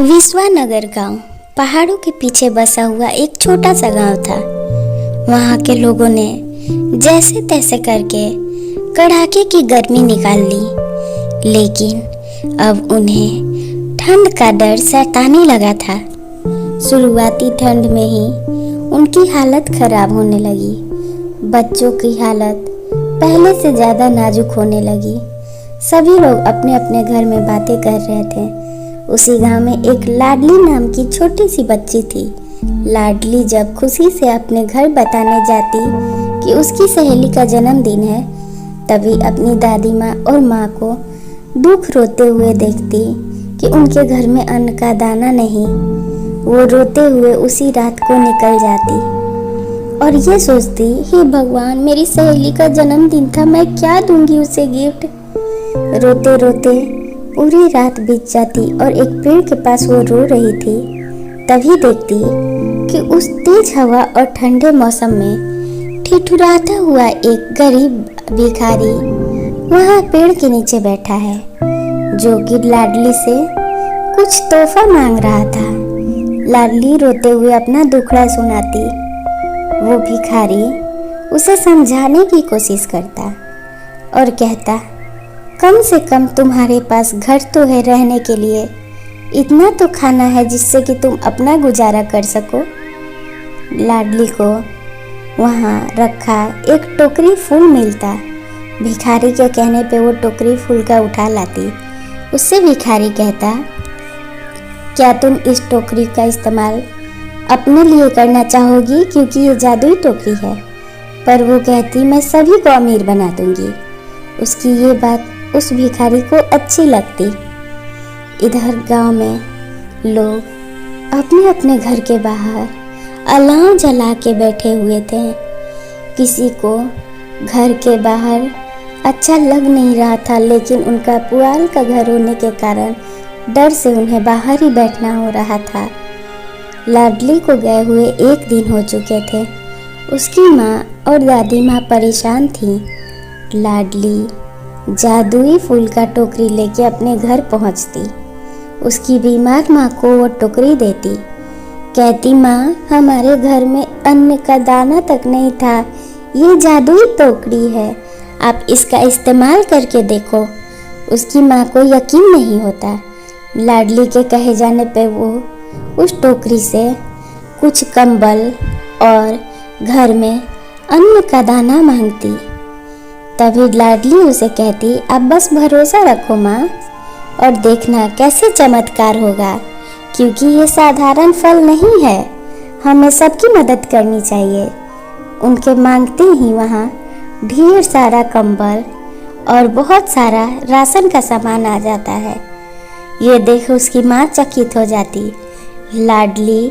विश्वानगर गांव पहाड़ों के पीछे बसा हुआ एक छोटा सा गांव था। वहां के लोगों ने जैसे तैसे करके कड़ाके की गर्मी निकाल ली, लेकिन अब उन्हें ठंड का डर सताने लगा था। शुरुआती ठंड में ही उनकी हालत खराब होने लगी। बच्चों की हालत पहले से ज़्यादा नाजुक होने लगी। सभी लोग अपने अपने घर में बातें कर रहे थे। उसी गांव में एक लाडली नाम की छोटी सी बच्ची थी। लाडली जब खुशी से अपने घर बताने जाती कि उसकी सहेली का जन्मदिन है, तभी अपनी दादी माँ और माँ को दुख रोते हुए देखती कि उनके घर में अन्न का दाना नहीं। वो रोते हुए उसी रात को निकल जाती और ये सोचती, हे भगवान, मेरी सहेली का जन्मदिन था, मैं क्या दूंगी उसे गिफ्ट। रोते रोते पूरी रात बीत जाती और एक पेड़ के पास वो रो रही थी। तभी देखती कि उस तेज हवा और ठंडे मौसम में ठिठुराता हुआ एक गरीब भिखारी वहाँ पेड़ के नीचे बैठा है, जो कि लाडली से कुछ तोहफा मांग रहा था। लाडली रोते हुए अपना दुखड़ा सुनाती। वो भिखारी उसे समझाने की कोशिश करता और कहता, कम से कम तुम्हारे पास घर तो है रहने के लिए, इतना तो खाना है जिससे कि तुम अपना गुजारा कर सको। लाडली को वहाँ रखा एक टोकरी फूल मिलता। भिखारी के कहने पे वो टोकरी फूल का उठा लाती। उससे भिखारी कहता, क्या तुम इस टोकरी का इस्तेमाल अपने लिए करना चाहोगी, क्योंकि ये जादुई टोकरी है। पर वो कहती, मैं सभी को अमीर बना दूंगी। उसकी ये बात उस भिखारी को अच्छी लगती। इधर गांव में लोग अपने अपने घर के बाहर अलाव जला के बैठे हुए थे। किसी को घर के बाहर अच्छा लग नहीं रहा था, लेकिन उनका पुआल का घर होने के कारण डर से उन्हें बाहर ही बैठना हो रहा था। लाडली को गए हुए एक दिन हो चुके थे। उसकी माँ और दादी माँ परेशान थी। लाडली जादुई फूल का टोकरी लेके अपने घर पहुंचती। उसकी बीमार माँ को वो टोकरी देती। कहती, माँ, हमारे घर में अन्न का दाना तक नहीं था, ये जादुई टोकरी है, आप इसका इस्तेमाल करके देखो। उसकी माँ को यकीन नहीं होता। लाडली के कहे जाने पे वो उस टोकरी से कुछ कंबल और घर में अन्न का दाना मांगती। तभी लाडली उसे कहती, अब बस भरोसा रखो माँ, और देखना कैसे चमत्कार होगा, क्योंकि ये साधारण फल नहीं है, हमें सबकी मदद करनी चाहिए। उनके मांगते ही वहाँ ढेर सारा कंबल और बहुत सारा राशन का सामान आ जाता है। ये देख उसकी माँ चकित हो जाती। लाडली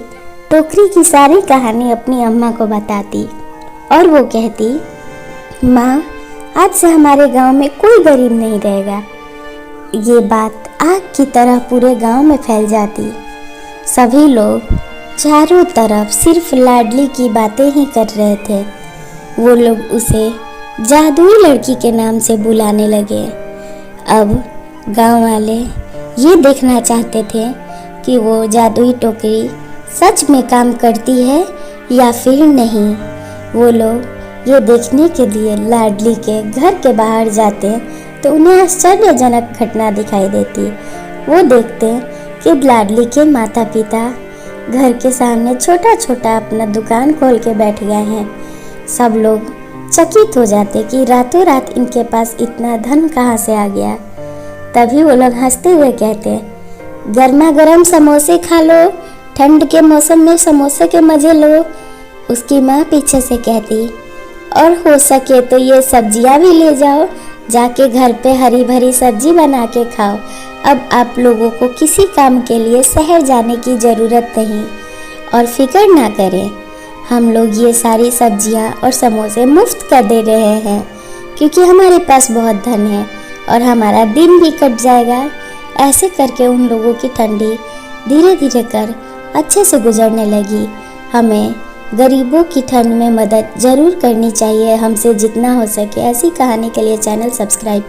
टोकरी की सारी कहानी अपनी अम्मा को बताती और वो कहती, माँ, आज से हमारे गांव में कोई गरीब नहीं रहेगा। ये बात आग की तरह पूरे गांव में फैल जाती। सभी लोग चारों तरफ सिर्फ लाडली की बातें ही कर रहे थे। वो लोग उसे जादुई लड़की के नाम से बुलाने लगे। अब गांव वाले ये देखना चाहते थे कि वो जादुई टोकरी सच में काम करती है या फिर नहीं। वो लोग ये देखने के लिए लाडली के घर के बाहर जाते तो उन्हें आश्चर्यजनक घटना दिखाई देती। वो देखते कि लाडली के माता पिता घर के सामने छोटा छोटा अपना दुकान खोल के बैठ गए हैं। सब लोग चकित हो जाते कि रातों रात इनके पास इतना धन कहाँ से आ गया। तभी वो लोग हंसते हुए कहते, गर्मा गर्म समोसे खा लो, ठंड के मौसम में समोसे के मजे लो। उसकी माँ पीछे से कहती, और हो सके तो ये सब्जियां भी ले जाओ, जाके घर पे हरी भरी सब्जी बना के खाओ। अब आप लोगों को किसी काम के लिए शहर जाने की ज़रूरत नहीं, और फिक्र ना करें, हम लोग ये सारी सब्जियां और समोसे मुफ्त कर दे रहे हैं, क्योंकि हमारे पास बहुत धन है और हमारा दिन भी कट जाएगा। ऐसे करके उन लोगों की ठंडी धीरे धीरे कर अच्छे से गुजरने लगी। हमें गरीबों की ठंड में मदद ज़रूर करनी चाहिए, हमसे जितना हो सके। ऐसी कहानी के लिए चैनल सब्सक्राइब करें।